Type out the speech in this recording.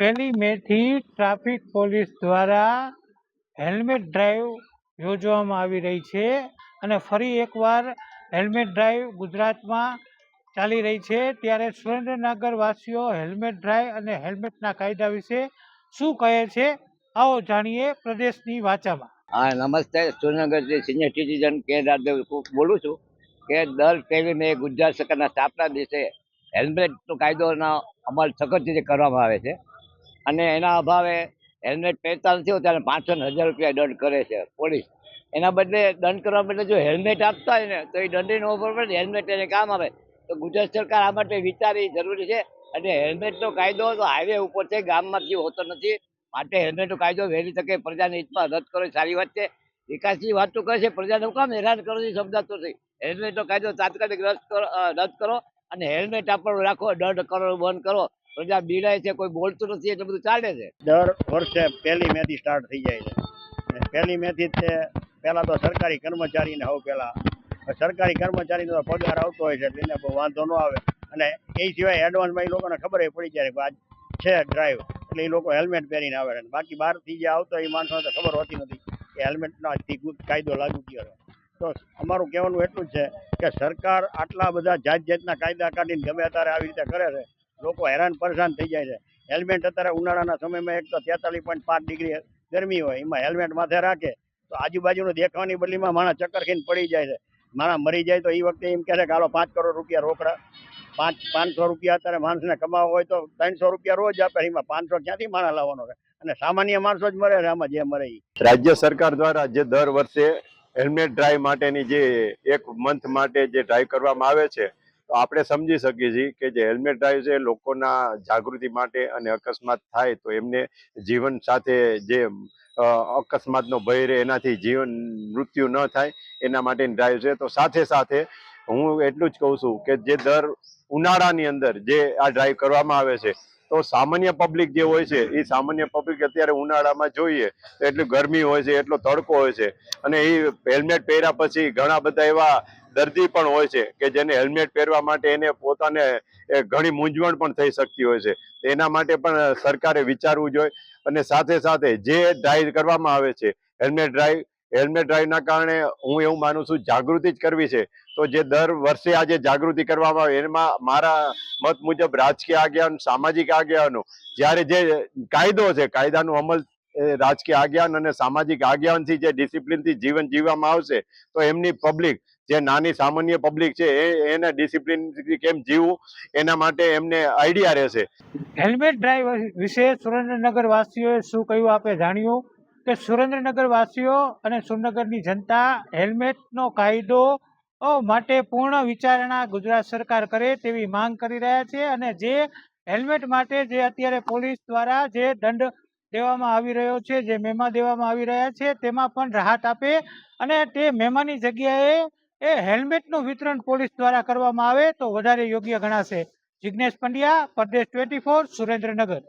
પહેલી મેથી traffic police દ્વારા હેલ્મેટ ડ્રાઈવ યોજવામાં આવી રહી છે અને ફરી એકવાર હેલ્મેટ ડ્રાઈવ ગુજરાતમાં ચાલી રહી છે ત્યારે સુરેન્દ્રનગર વાસીઓ હેલ્મેટ ડ્રાઈવ અને હેલ્મેટના કાયદા વિશે શું કહે છે, આવો જાણીએ પ્રદેશની વાચામાં. હા, નમસ્તે. સુરેન્દ્રનગરથી સિનિયર સિટીઝન કે રાધવ બોલું છું કે દર પહેલી મે ગુજરાત સરકારના સ્થાપના દિવસે હેલ્મેટનો કાયદોનો અમલ સખત રીતે કરવામાં આવે છે અને એના અભાવે હેલ્મેટ પહેરતા નથી હોતા અને 500 ને 1000 રૂપિયા દંડ કરે છે પોલીસ. એના બદલે દંડ કરવા બદલે જો હેલ્મેટ આપતા હોય ને તો એ દંડની ન પડે, હેલ્મેટ એને કામ આવે. તો ગુજરાત સરકાર આ માટે વિચારવી જરૂરી છે અને હેલ્મેટનો કાયદો તો હાઈવે ઉપર છે, ગામમાંથી હોતો નથી. માટે હેલ્મેટનો કાયદો વહેલી તકે પ્રજાના હિતમાં રદ કરો સારી વાત છે. વિકાસની વાત તો કરે છે, પ્રજાને હું કામ હેરાન કરો એ સમજાતો નથી. હેલ્મેટનો કાયદો તાત્કાલિક રદ કરો અને હેલ્મેટ આપણું રાખો, દંડ કરો બંધ કરો. પ્રજા બીડાય છે, કોઈ બોલતું નથી, એટલે બધું ચાલે છે. દર વર્ષે પહેલી મે થી સ્ટાર્ટ થઈ જાય છે. પહેલી મે થી તે પહેલા તો સરકારી કર્મચારીને સરકારી કર્મચારીનો પગાર આવતો હોય છે એટલે એને બહુ વાંધો ન આવે અને એ સિવાય એડવાન્સમાં એ લોકોને ખબર પડી જાય કે આજ છે ડ્રાઈવ એટલે એ લોકો હેલ્મેટ પહેરીને આવે છે. બાકી બહારથી જે આવતો એ માણસોને તો ખબર હોતી નથી કે હેલ્મેટનો આજથી કાયદો લાગુ થયો છે. તો અમારું કહેવાનું એટલું જ છે કે સરકાર આટલા બધા જાતના કાયદા કાઢીને ગમે ત્યારે આવી રીતે કરે છે, લોકો હેરાન પરેશાન થઈ જાય છે. હેલ્મેટ અત્યારે ઉનાળાના સમયમાં એક તો 43.5 ડિગ્રી ગરમી હોય, એમાં હેલ્મેટ માથે રાખે તો આજુબાજુનું દેખવાની બદલીમાં માણસ ચક્કર ખીને પડી જાય છે. માણસ મરી જાય તો એ વખતે એમ કહે છે કે હાલો 5 કરોડ રૂપિયા રોકડા. 500 રૂપિયા અત્યારે માણસને કમાવો હોય તો 300 રૂપિયા રોજ આપે, એમાં 500 ક્યાંથી માણસ લાવવાનો છે અને સામાન્ય માણસો જ મરે છે આમાં, જે મરે. રાજ્ય સરકાર દ્વારા જે દર વર્ષે હેલ્મેટ ડ્રાઈવ માટેની જે એક મંથ માટે જે ડ્રાઈવ કરવામાં આવે છે, તો આપણે સમજી શકીએ છીએ કે જે હેલ્મેટ ડ્રાઈવ છે લોકોના જાગૃતિ માટે અને અકસ્માત થાય તો એમને જીવન સાથે જે અકસ્માતનો ભય રહે, એનાથી જીવન મૃત્યુ ન થાય એના માટેની ડ્રાઈવ છે. તો સાથે સાથે હું એટલું જ કહું છું કે જે દર ઉનાળાની અંદર જે આ ડ્રાઈવ કરવામાં આવે છે તો સામાન્ય પબ્લિક જે હોય છે એ સામાન્ય પબ્લિક અત્યારે ઉનાળામાં જોઈએ તો એટલી ગરમી હોય છે, એટલો તડકો હોય છે અને એ હેલ્મેટ પહેર્યા પછી ઘણા બધા એવા દર્દી પણ હોય છે કે જેને હેલ્મેટ પહેરવા માટે એને પોતાને ઘણી મૂંઝવણ પણ થઈ શકતી હોય છે. એના માટે પણ સરકારે વિચારવું જોઈએ અને સાથે સાથે જે ડ્રાઈવ કરવામાં આવે છે હેલ્મેટ ડ્રાઈવના કારણે હું એવું માનું છું જાગૃતિ જ કરવી છે. તો જે દર વર્ષે આજે જાગૃતિ કરવામાં આવે એમાં મારા મત મુજબ રાજકીય આગેવાન, સામાજિક આગેવાનો, જ્યારે જે કાયદો છે કાયદાનો અમલ રાજકીય આગેવાન અને સામાજિક આગેવાનથી જે ડિસિપ્લિનથી જીવન જીવવામાં આવશે તો એમની પબ્લિક જે નાની સામાન્ય પબ્લિક છે એને ડિસિપ્લિનથી કેમ જીવવું એના માટે એમને આઈડિયા રહેશે. હેલ્મેટ ડ્રાઈવ વિશે સુરેન્દ્રનગર વાસીઓએ શું કહ્યું આપે જાણ્યું કે સુરેન્દ્રનગર વાસીઓ અને સુરેન્દ્રનગરની જનતા હેલ્મેટનો કાયદો માટે પૂર્ણ વિચારણા ગુજરાત સરકાર કરે તેવી માંગ કરી રહ્યા છે અને જે હેલ્મેટ માટે જે અત્યારે પોલીસ દ્વારા જે દંડ દેવામાં આવી રહ્યો છે, જે મેમા દેવામાં આવી રહ્યા છે તેમાં પણ રાહત આપે અને તે મેમાની જગ્યાએ હેલ્મેટનું વિતરણ પોલીસ દ્વારા કરવામાં આવે તો વધારે યોગ્ય ગણાશે. જિગ્નેશ પંડ્યા, પ્રદેશ 24, સુરેન્દ્રનગર.